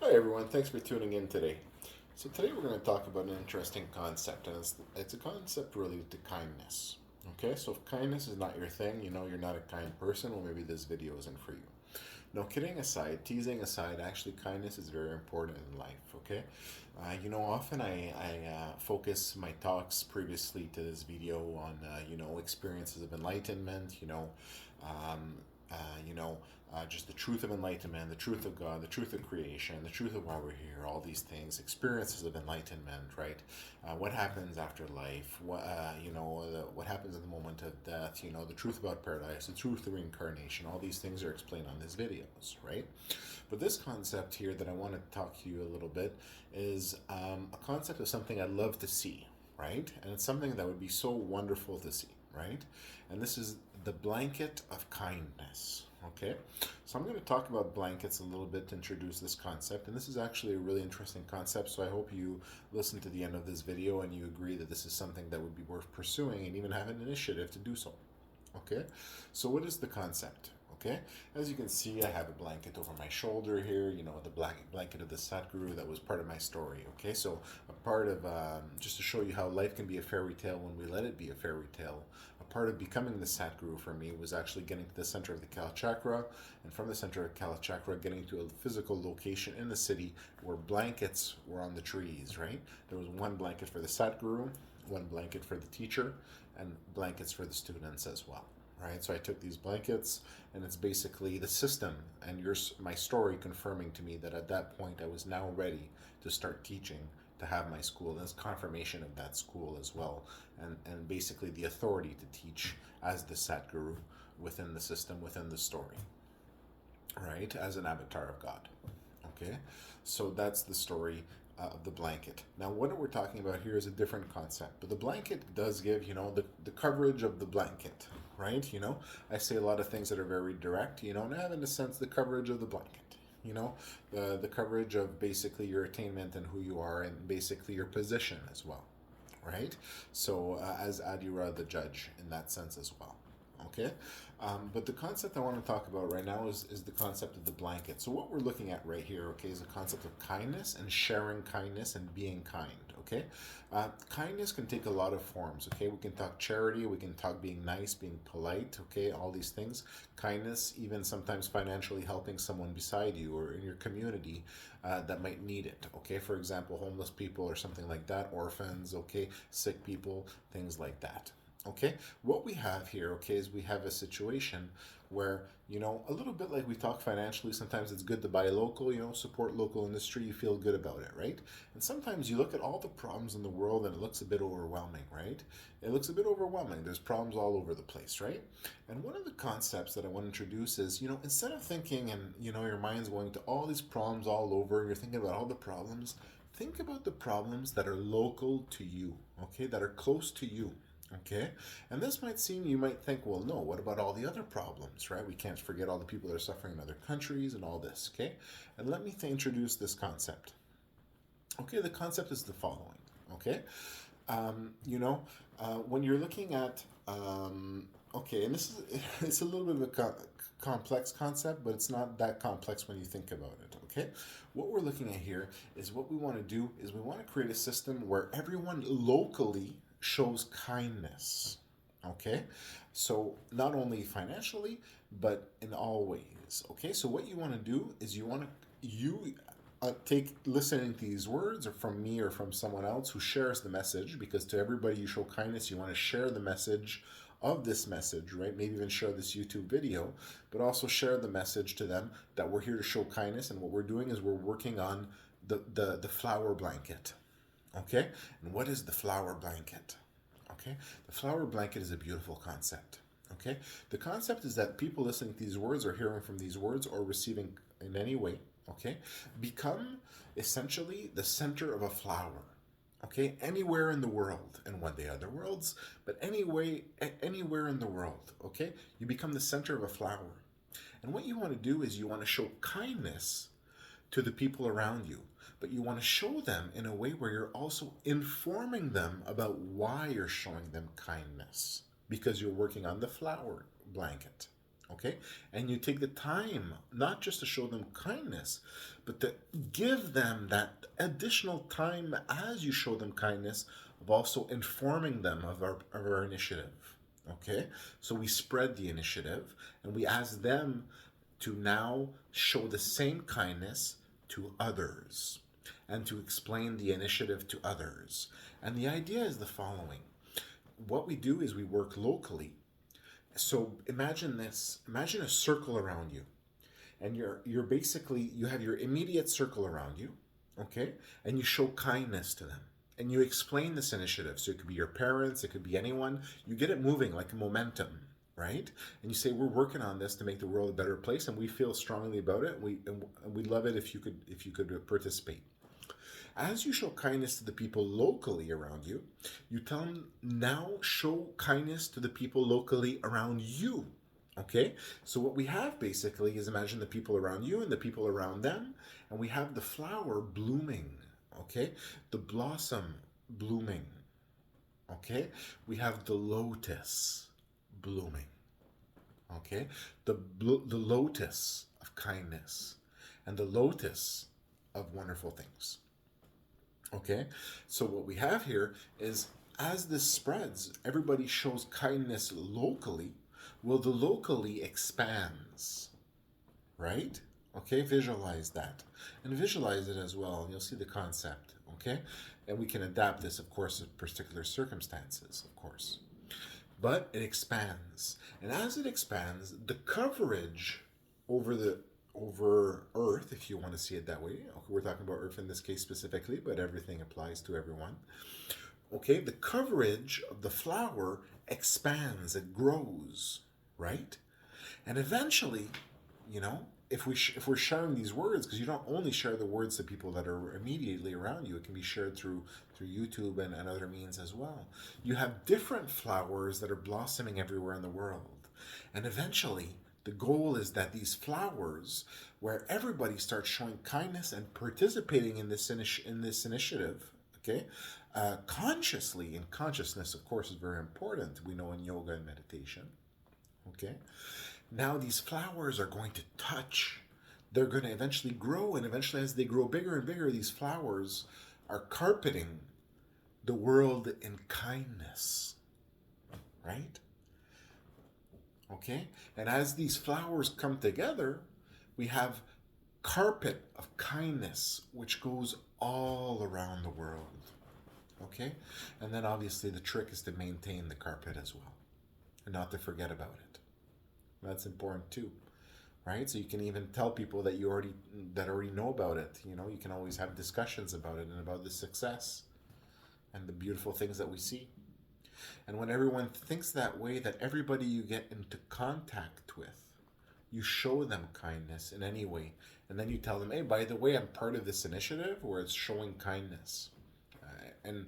Hi everyone, thanks for tuning in today. So today we're going to talk about an interesting concept, and it's a concept related to kindness. Okay, so if kindness is not your thing, you're not a kind person, well maybe this video isn't for you. No, kidding aside, teasing aside, actually kindness is very important in life, okay? Often I focus my talks previously to this video on, experiences of enlightenment, um, uh, you know, just the truth of enlightenment, the truth of God, the truth of creation, the truth of why we're here, all these things, experiences of enlightenment, right? What happens after life? What happens at the moment of death? The truth about paradise, the truth of reincarnation. All these things are explained on these videos, right? But this concept here that I want to talk to you a little bit is a concept of something I'd love to see, right? And it's something that would be so wonderful to see, right? And this is the blanket of kindness. Okay, so I'm going to talk about blankets a little bit to introduce this concept, and this is actually a really interesting concept, so I hope you listen to the end of this video and you agree that this is something that would be worth pursuing and even have an initiative to do so. Okay, so what is the concept? Okay, as you can see, I have a blanket over my shoulder here, the black blanket of the Satguru that was part of my story. Okay, so a part of, just to show you how life can be a fairy tale when we let it be a fairy tale, a part of becoming the Satguru for me was actually getting to the center of the Kala Chakra, and from the center of Kala Chakra, getting to a physical location in the city where blankets were on the trees, right? There was one blanket for the Satguru, one blanket for the teacher, and blankets for the students as well. Right, so I took these blankets, and it's basically the system and my story confirming to me that at that point I was now ready to start teaching, to have my school. And it's confirmation of that school as well, and basically the authority to teach as the Satguru within the system, within the story, right, as an avatar of God. Okay, so that's the story of the blanket. Now, what we're talking about here is a different concept, but the blanket does give, the coverage of the blanket, right? I say a lot of things that are very direct, and I have, in a sense, the coverage of the blanket. The coverage of basically your attainment and who you are, and basically your position as well, right? So, as Adira, the judge, in that sense as well. Okay, but the concept I want to talk about right now is the concept of the blanket. So what we're looking at right here, okay, is a concept of kindness and sharing kindness and being kind. Okay, kindness can take a lot of forms. Okay, we can talk charity, we can talk being nice, being polite. Okay, all these things. Kindness, even sometimes financially helping someone beside you or in your community that might need it. Okay, for example, homeless people or something like that, orphans. Okay, sick people, things like that. Okay, what we have here, okay, is we have a situation where, a little bit like we talk financially, sometimes it's good to buy local, support local industry, you feel good about it, right? And sometimes you look at all the problems in the world and it looks a bit overwhelming, right? It looks a bit overwhelming. There's problems all over the place, right? And one of the concepts that I want to introduce is, instead of thinking and, your mind's going to all these problems all over, and you're thinking about all the problems, think about the problems that are local to you, okay, that are close to you. Okay, and this might seem, you might think, well, no, what about all the other problems, right? We can't forget all the people that are suffering in other countries and all this, okay? And let me introduce this concept. Okay, the concept is the following, okay? When you're looking at, okay, and this is, it's a little bit of a complex concept, but it's not that complex when you think about it, okay? What we're looking at here is what we want to do is we want to create a system where everyone locally shows kindness. Okay, so not only financially, but in all ways. Okay, so what you want to do is you take listening to these words, or from me or from someone else who shares the message, because to everybody you show kindness, you want to share the message of this message, right? Maybe even share this YouTube video, but also share the message to them that we're here to show kindness, and what we're doing is we're working on the flower blanket. Okay, and what is the flower blanket? Okay, the flower blanket is a beautiful concept. Okay, the concept is that people listening to these words or hearing from these words or receiving in any way, okay, become essentially the center of a flower. Okay, anywhere in the world, and one day other worlds, but anywhere in the world, okay, you become the center of a flower. And what you want to do is you want to show kindness to the people around you, but you want to show them in a way where you're also informing them about why you're showing them kindness, because you're working on the flower blanket. Okay? And you take the time not just to show them kindness, but to give them that additional time as you show them kindness of also informing them of our initiative. Okay? So we spread the initiative and we ask them to now show the same kindness to others and to explain the initiative to others. And the idea is the following. What we do is we work locally. So imagine this. Imagine a circle around you. And you're basically you have your immediate circle around you, okay? And you show kindness to them. And you explain this initiative. So it could be your parents, it could be anyone. You get it moving like a momentum, right? And you say we're working on this to make the world a better place, and we feel strongly about it. And we love it if you could participate. As you show kindness to the people locally around you, you tell them now show kindness to the people locally around you. Okay? So what we have basically is imagine the people around you and the people around them, and we have the flower blooming. Okay? The blossom blooming. Okay? We have the lotus blooming. Okay? The lotus of kindness and the lotus of wonderful things. Okay, so what we have here is as this spreads, everybody shows kindness locally. Well, the locally expands, right? Okay, visualize that and visualize it as well, and you'll see the concept. Okay, and we can adapt this, of course, to particular circumstances, of course, but it expands, and as it expands, the coverage over Earth, if you want to see it that way. Okay, we're talking about Earth in this case specifically, but everything applies to everyone. Okay, the coverage of the flower expands, it grows, right? And eventually, if we're sharing these words, because you don't only share the words to people that are immediately around you, it can be shared through YouTube and other means as well. You have different flowers that are blossoming everywhere in the world, and eventually the goal is that these flowers, where everybody starts showing kindness and participating in this initiative, okay, consciously, and consciousness, of course, is very important. We know in yoga and meditation, okay. Now these flowers are going to touch. They're going to eventually grow, and eventually, as they grow bigger and bigger, these flowers are carpeting the world in kindness, right? Okay? And as these flowers come together, we have carpet of kindness, which goes all around the world. Okay? And then obviously the trick is to maintain the carpet as well and not to forget about it. That's important too. Right? So you can even tell people that already know about it. You can always have discussions about it and about the success and the beautiful things that we see. And when everyone thinks that way, that everybody you get into contact with, you show them kindness in any way. And then you tell them, hey, by the way, I'm part of this initiative where it's showing kindness. And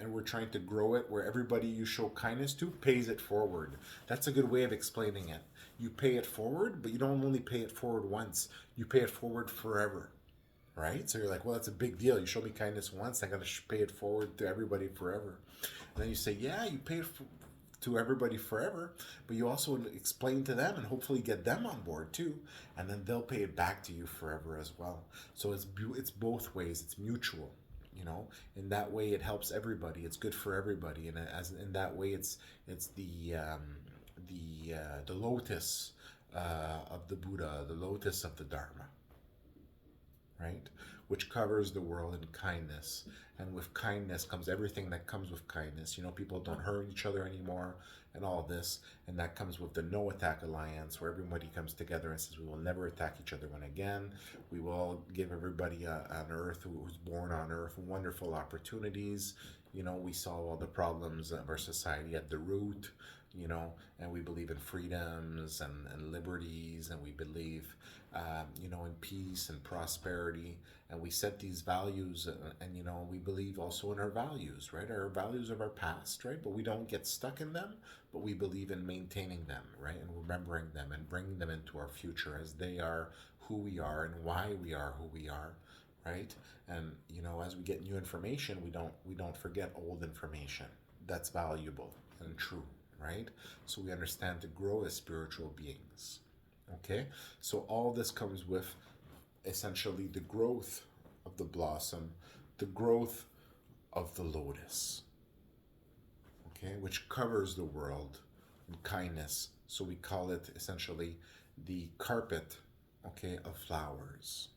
we're trying to grow it where everybody you show kindness to pays it forward. That's a good way of explaining it. You pay it forward, but you don't only pay it forward once. You pay it forward forever. Right? So you're like, well, that's a big deal. You show me kindness once, I got to pay it forward to everybody forever. And then you say, yeah, you pay it to everybody forever, but you also explain to them and hopefully get them on board too, and then they'll pay it back to you forever as well. So it's both ways. It's mutual. In that way it helps everybody. It's good for everybody, and as in that way it's the lotus of the Buddha, the lotus of the Dharma. Right? Which covers the world in kindness. And with kindness comes everything that comes with kindness. People don't hurt each other anymore and all this. And that comes with the No Attack Alliance, where everybody comes together and says, we will never attack each other again. We will give everybody on Earth, who was born on Earth, wonderful opportunities. We solve all the problems of our society at the root. And we believe in freedoms and liberties, and we believe, in peace and prosperity, and we set these values, and we believe also in our values, right? Our values of our past, right? But we don't get stuck in them, but we believe in maintaining them, right? And remembering them and bringing them into our future as they are who we are and why we are who we are, right? And, as we get new information, we don't forget old information. That's valuable and true. right? So we understand to grow as spiritual beings. Okay? So all this comes with essentially the growth of the blossom, the growth of the lotus, okay, which covers the world in kindness. So we call it essentially the carpet, okay, of flowers.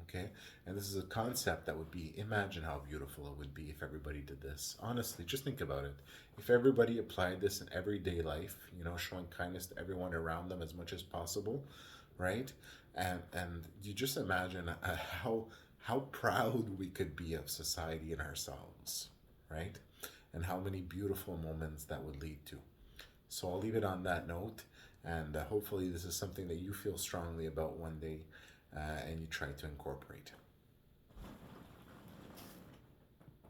Okay, and this is a concept that would be, imagine how beautiful it would be if everybody did this. Honestly, just think about it. If everybody applied this in everyday life, showing kindness to everyone around them as much as possible, right? And you just imagine how proud we could be of society and ourselves, right? And how many beautiful moments that would lead to. So I'll leave it on that note, and hopefully this is something that you feel strongly about one day, and you try to incorporate.